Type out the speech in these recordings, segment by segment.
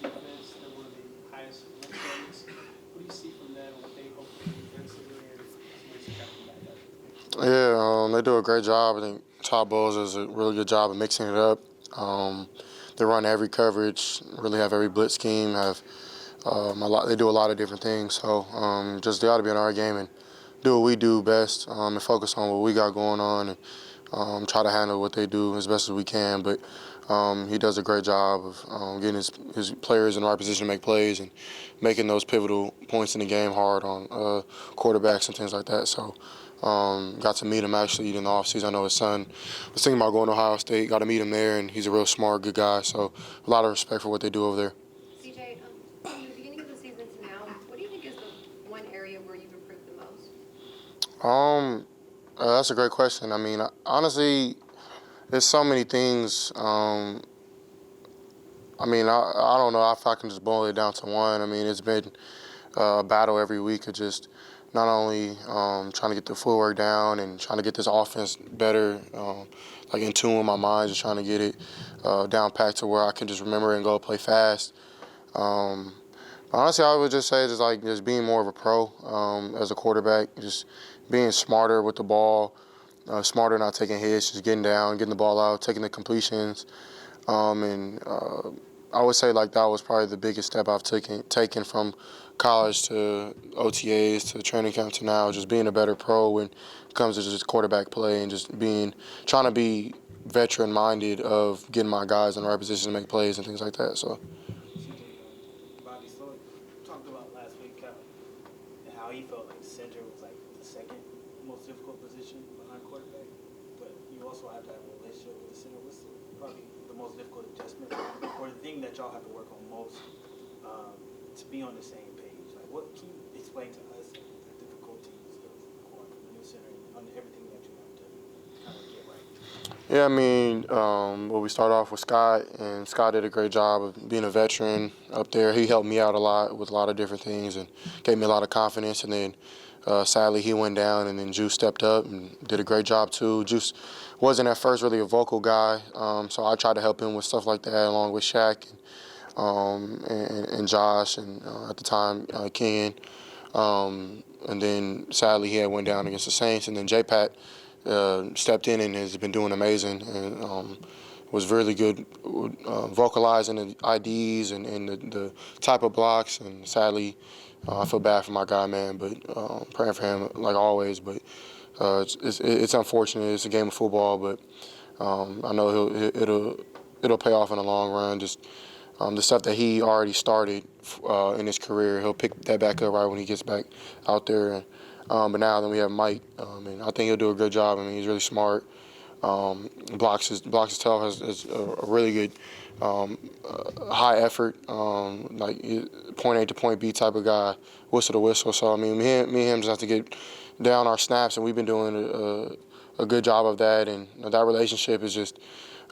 defense. They're one of the highest blitz rates. What do you see from them? What they hope to do defensively and some ways to try to back up? Yeah, they do a great job. I think Todd Bowles does a really good job of mixing it up. They run every coverage, really have every blitz scheme, have they do a lot of different things. So just they ought to be in our game and do what we do best and focus on what we got going on and try to handle what they do as best as we can. But he does a great job of getting his players in the right position to make plays and making those pivotal points in the game hard on quarterbacks and things like that. So got to meet him actually in the offseason. I know his son was thinking about going to Ohio State. Got to meet him there, and he's a real smart, good guy. So a lot of respect for what they do over there. CJ, from the beginning of the season to now, what do you think is the one area where you've improved the most? That's a great question. I mean, honestly, there's so many things. I mean, I don't know if I can just boil it down to one. I mean, it's been a battle every week of just not only trying to get the footwork down and trying to get this offense better, like in tune with my mind, just trying to get it down packed to where I can just remember and go play fast. Honestly, I would just say just being more of a pro as a quarterback, just being smarter with the ball, smarter not taking hits, just getting down, getting the ball out, taking the completions, and I would say that was probably the biggest step I've taken from college to OTAs to training camp to now, just being a better pro when it comes to just quarterback play and just trying to be veteran minded of getting my guys in the right position to make plays and things like that. So. Bobby Sloyd talked about last week how he felt like center was like the second most difficult position behind quarterback, but you also have to have a relationship with the center. What's probably the most difficult adjustment or the thing that y'all have to work on most to be on the same page? Like, what can you explain to us the difficulties of going from the new center and everything that you have to kind of get right? Yeah, I mean, we start off with Scott, and Scott did a great job of being a veteran up there. He helped me out a lot with a lot of different things and gave me a lot of confidence. And then, sadly, he went down, and then Juice stepped up and did a great job too. Juice wasn't at first really a vocal guy, so I tried to help him with stuff like that, along with Shaq and Josh, and at the time Ken. And then, sadly, he had went down against the Saints, and then J-Pat stepped in and has been doing amazing and was really good vocalizing the IDs and the type of blocks. And sadly, I feel bad for my guy, man, but praying for him like always. But it's unfortunate. It's a game of football, but I know it'll pay off in the long run. Just the stuff that he already started in his career, he'll pick that back up right when he gets back out there. But now then we have Mike, and I think he'll do a good job. I mean, he's really smart. Blocks his tail has a really good high effort, like point A to point B type of guy, whistle to whistle. So I mean, me and him just have to get down our snaps, and we've been doing a good job of that. And that relationship is just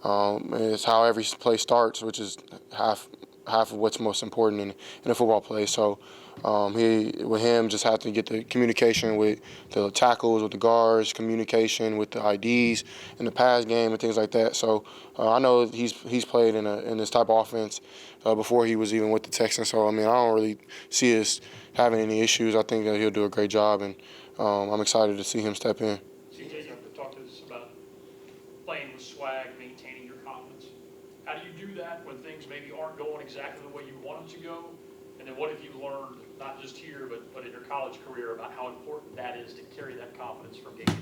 it's how every play starts, which is half of what's most important in a football play. So with him just have to get the communication with the tackles, with the guards, communication with the IDs in the pass game and things like that. So I know he's played in this type of offense before he was even with the Texans. So I mean, I don't really see us having any issues. I think that he'll do a great job, and I'm excited to see him step in. CJ, you have to talk to us about playing with swag, maintaining your confidence. How do you do that when things maybe aren't going exactly the way you want them to go? And then what have you learned, not just here, but in your college career, about how important that is to carry that confidence from game to game?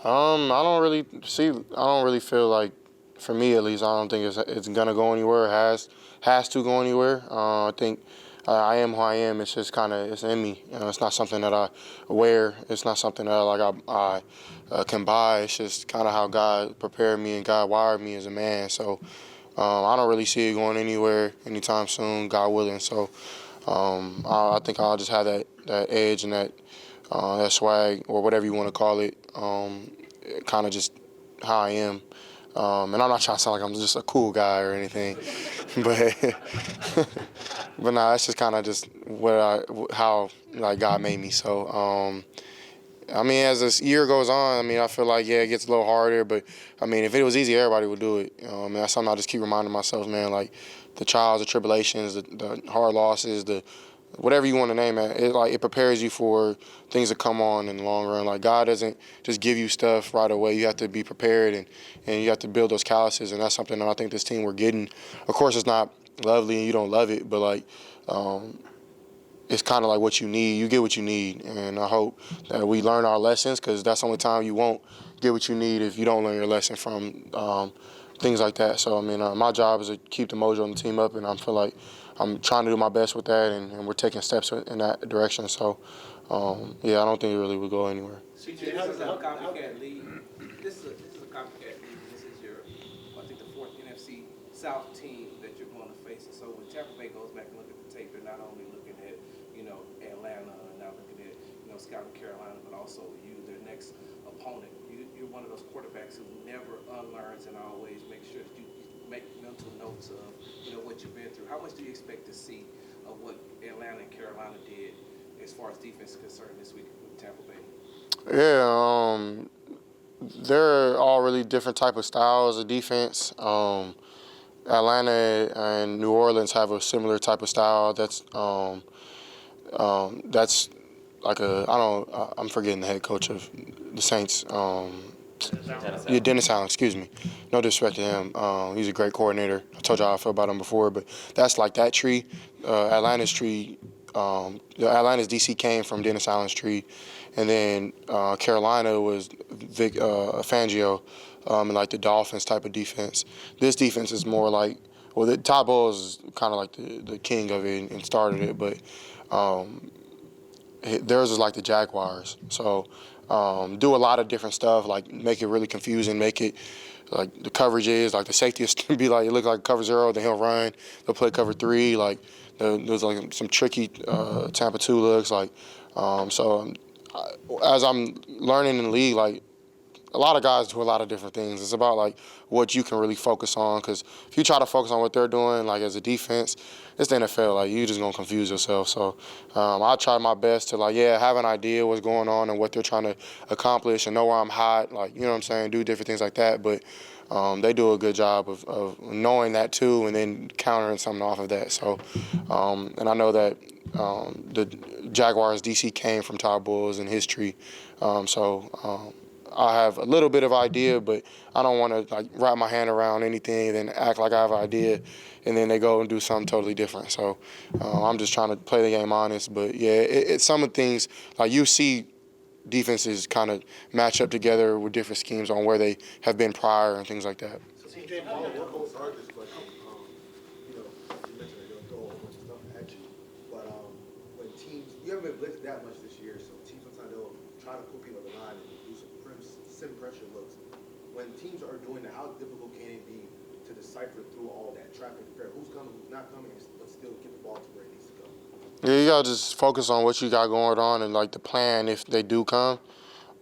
I don't really feel like, for me at least, I don't think it's gonna go anywhere. It has to go anywhere. I think I am who I am. It's just it's in me. It's not something that I wear. It's not something that I can buy. It's just kind of how God prepared me and God wired me as a man. So I don't really see it going anywhere anytime soon, God willing. So I think I'll just have that edge and that swag, or whatever you want to call it, kind of just how I am. And I'm not trying to sound like I'm just a cool guy or anything, but nah, that's just kind of just how God made me. So I mean, as this year goes on, I mean, I feel like it gets a little harder, but I mean, if it was easy, everybody would do it. And that's something I just keep reminding myself, man. Like, the trials, the tribulations, the hard losses, the whatever you want to name it, it prepares you for things that come on in the long run. Like God doesn't just give you stuff right away. You have to be prepared and you have to build those calluses, and that's something that I think this team we're getting. Of course, it's not lovely and you don't love it, but like it's kind of like what you need. You get what you need, and I hope that we learn our lessons, because that's the only time you won't get what you need if you don't learn your lesson from things like that. So I mean, my job is to keep the mojo on the team up, and I feel like I'm trying to do my best with that, and we're taking steps in that direction. So, yeah, I don't think it really would go anywhere. CJ, this is a copycat league. This is a copycat league. This is your, I think, the fourth NFC South team that you're going to face. And so when Tampa Bay goes back and look at the tape, they're not only looking at, Atlanta, and not looking at, scouting Carolina, but also you, their next opponent. You're one of those quarterbacks who never unlearns and always make sure that you make mental notes of, what you've been through. How much do you expect to see of what Atlanta and Carolina did as far as defense is concerned this week with Tampa Bay? Yeah, they're all really different type of styles of defense. Atlanta and New Orleans have a similar type of style. That's like I'm forgetting the head coach of the Saints. Yeah, Dennis Allen, excuse me. No disrespect to him. He's a great coordinator. I told you how I feel about him before, but that's like that tree. Atlanta's tree, Atlanta's DC came from Dennis Allen's tree. And then Carolina was Vic Fangio and like the Dolphins type of defense. This defense is more like, Todd Bowles is kind of like the king of it and started it, but theirs is like the Jaguars. So do a lot of different stuff, like make it really confusing, make it like the coverage is like the safety is be like, it look like cover 0, then he'll run. They'll play cover 3, like there's like some tricky Tampa 2 looks like. As I'm learning in the league, like a lot of guys do a lot of different things. It's about like what you can really focus on, because if you try to focus on what they're doing, like as a defense, it's the NFL. Like you just gonna confuse yourself. So I try my best to have an idea what's going on and what they're trying to accomplish and know where I'm hot. Like you know what I'm saying, do different things like that. But they do a good job of knowing that too, and then countering something off of that. So and I know that the Jaguars DC came from Todd Bowles and his tree. I have a little bit of idea, but I don't want to wrap my hand around anything and then act like I have an idea, and then they go and do something totally different. So I'm just trying to play the game honest. But yeah, it's some of the things like you see defenses kind of match up together with different schemes on where they have been prior and things like that. So CJ, how do you both start this question? You mentioned they're going to throw a bunch of stuff at you, but when teams, you haven't been blitzed that much this year, so teams sometimes they'll try to put people in the line and do some sim pressure looks. When teams are doing that, how difficult can it be to decipher through all that traffic, figure out who's coming, who's not coming, but still get the ball to where it needs to go? Yeah, you gotta just focus on what you got going on and like the plan if they do come.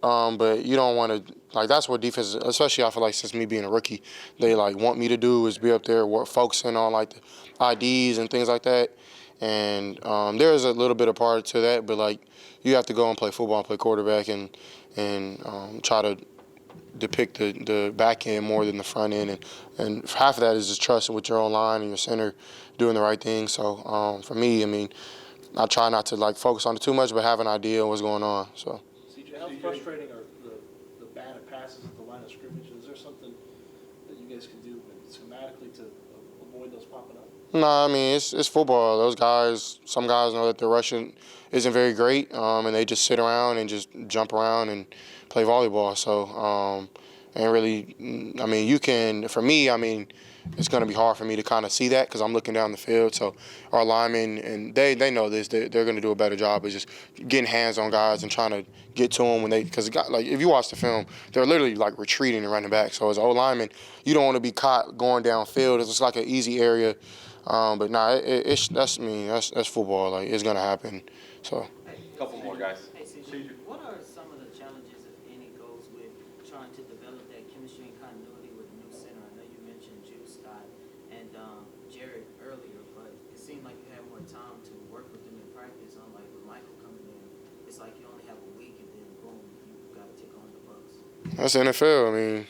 But you don't want to that's what defense, especially I feel like since me being a rookie, they want me to do is be up there focusing on like the IDs and things like that. And there is a little bit of part to that, but you have to go and play football and play quarterback and try to depict the back end more than the front end, and half of that is just trusting with your own line and your center doing the right thing. So for me, I mean, I try not to focus on it too much, but have an idea of what's going on. So. CJ, how frustrating are the bad passes at the line of scrimmage? Is there something that you guys can do schematically to avoid those popping up? No, I mean it's football. Those guys, some guys know that the rushing isn't very great, and they just sit around and just jump around and play volleyball. So, and really, I mean, you can. For me, I mean, it's going to be hard for me to kind of see that because I'm looking down the field. So our linemen, and they know this. They're going to do a better job of just getting hands on guys and trying to get to them because if you watch the film, they're literally retreating and running back. So as an O lineman, you don't want to be caught going downfield. It's just like an easy area. But nah, that's football. It's gonna happen. So. Couple more guys. Hey, CJ, what are some of the challenges, if any, goes with trying to develop that chemistry and continuity with a new center? I know you mentioned Juice, Scott, and Jared earlier, but it seemed like you had more time to work with them in practice. Unlike with Michael coming in, it's like you only have a week and then boom, you got to take on the Bucks. That's the NFL. I mean,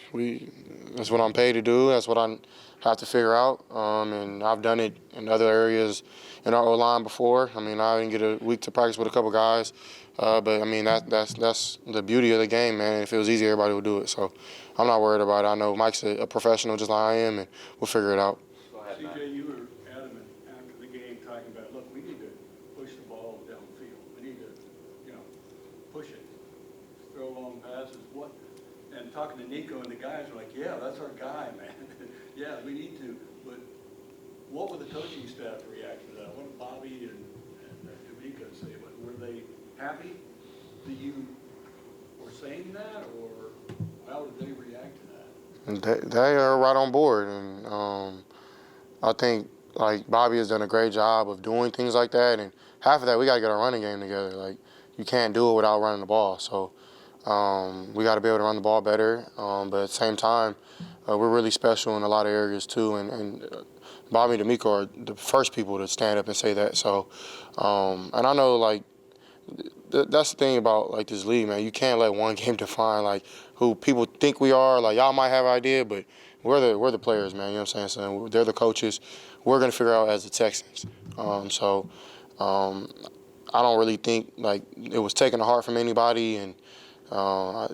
That's what I'm paid to do. That's what I have to figure out. And I've done it in other areas in our O-line before. I mean, I didn't get a week to practice with a couple guys. But, I mean, that's the beauty of the game, man. If it was easy, everybody would do it. So I'm not worried about it. I know Mike's a professional just like I am, and we'll figure it out. Go ahead, Matt. CJ, you were adamant after the game talking about, look, we need to push the ball downfield. We need to, push it, throw long passes. And talking to Nico and the guys were like, yeah, that's our guy, man. Yeah, we need to. But what would the coaching staff react to that? What did Bobby and D'Amico say? Were they happy that you were saying that, or how did they react to that? They are right on board, and I think like Bobby has done a great job of doing things like that. And half of that, we got to get our running game together. Like you can't do it without running the ball. So we got to be able to run the ball better. But at the same time, we're really special in a lot of areas too. And Bobby and D'Amico are the first people to stand up and say that. So and I know like. That's the thing about like this league, man. You can't let one game define like who people think we are. Like y'all might have an idea, but we're the players, man. You know what I'm saying? So they're the coaches. We're gonna figure out as the Texans. I don't really think like it was taken to heart from anybody, and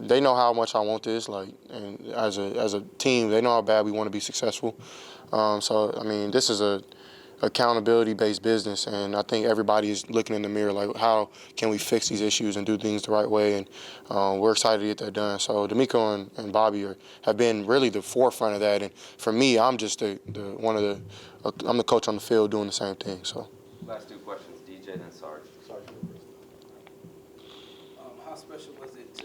they know how much I want this. Like, and as a team, they know how bad we want to be successful. So I mean, this is a accountability-based business, and I think everybody is looking in the mirror like, how can we fix these issues and do things the right way? And we're excited to get that done. So D'Amico and Bobby have been really the forefront of that, and for me, I'm just I'm the coach on the field doing the same thing. So. Last two questions, DJ, then Sarge. How special was it to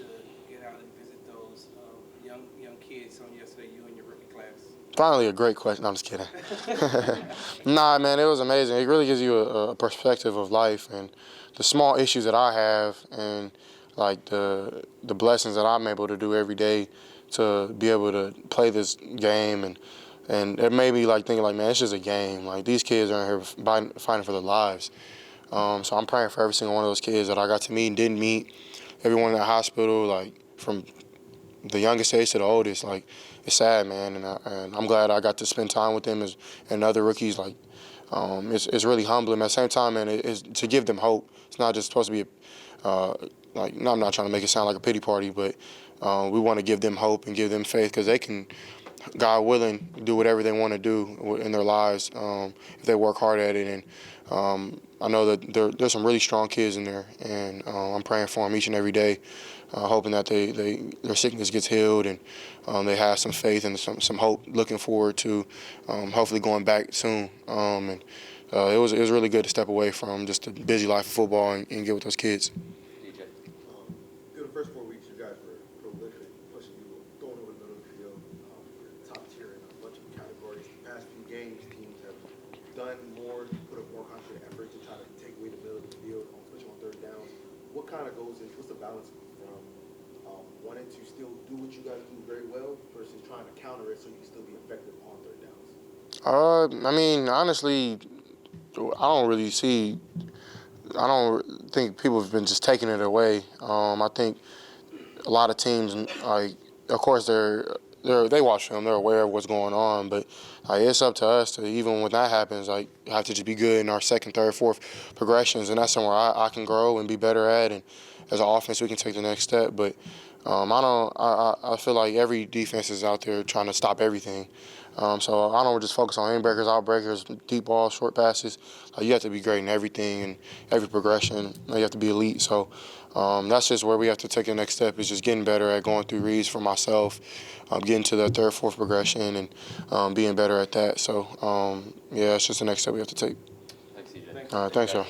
get out and visit those young kids on yesterday, you and your rookie class? Finally, a great question. No, I'm just kidding. Nah, man, it was amazing. It really gives you a perspective of life and the small issues that I have, and like the blessings that I'm able to do every day to be able to play this game, and it made me like thinking like, man, it's just a game. Like these kids are in here fighting for their lives. So I'm praying for every single one of those kids that I got to meet and didn't meet. Everyone in the hospital, like from the youngest age to the oldest, like it's sad, man, and I'm glad I got to spend time with them and other rookies. Like it's really humbling. At the same time, man, it's to give them hope. It's not just supposed to be like, no, I'm not trying to make it sound like a pity party, but we want to give them hope and give them faith, because they can, God willing, do whatever they want to do in their lives if they work hard at it. And I know that there's some really strong kids in there, and I'm praying for them each and every day, hoping that their sickness gets healed, and they have some faith and some hope, looking forward to hopefully going back soon. It was really good to step away from just the busy life of football and get with those kids. DJ. Through the first 4 weeks, you guys were prolific, pushing you, throwing over the middle of the field, top tier in a bunch of categories. The past few games, teams have done more, put up more concentrated effort to try to take away the middle of the field, especially on third downs. What kind of goes into, what's the balance from wanting to still do what you guys do very well versus trying to counter it so you can still be effective on third downs? I mean, honestly, I don't think people have been just taking it away. I think a lot of teams, like, of course, they watch film, they're aware of what's going on, but it's up to us to, even when that happens, like, have to just be good in our second, third, fourth progressions, and that's somewhere I can grow and be better at, and as an offense, we can take the next step. But I feel like every defense is out there trying to stop everything. So I don't just focus on in-breakers, out-breakers, deep balls, short passes. You have to be great in everything and every progression. You have to be elite. So that's just where we have to take the next step, is just getting better at going through reads for myself, getting to the third, fourth progression, and being better at that. So, it's just the next step we have to take. Thanks, CJ. All right, thanks, y'all.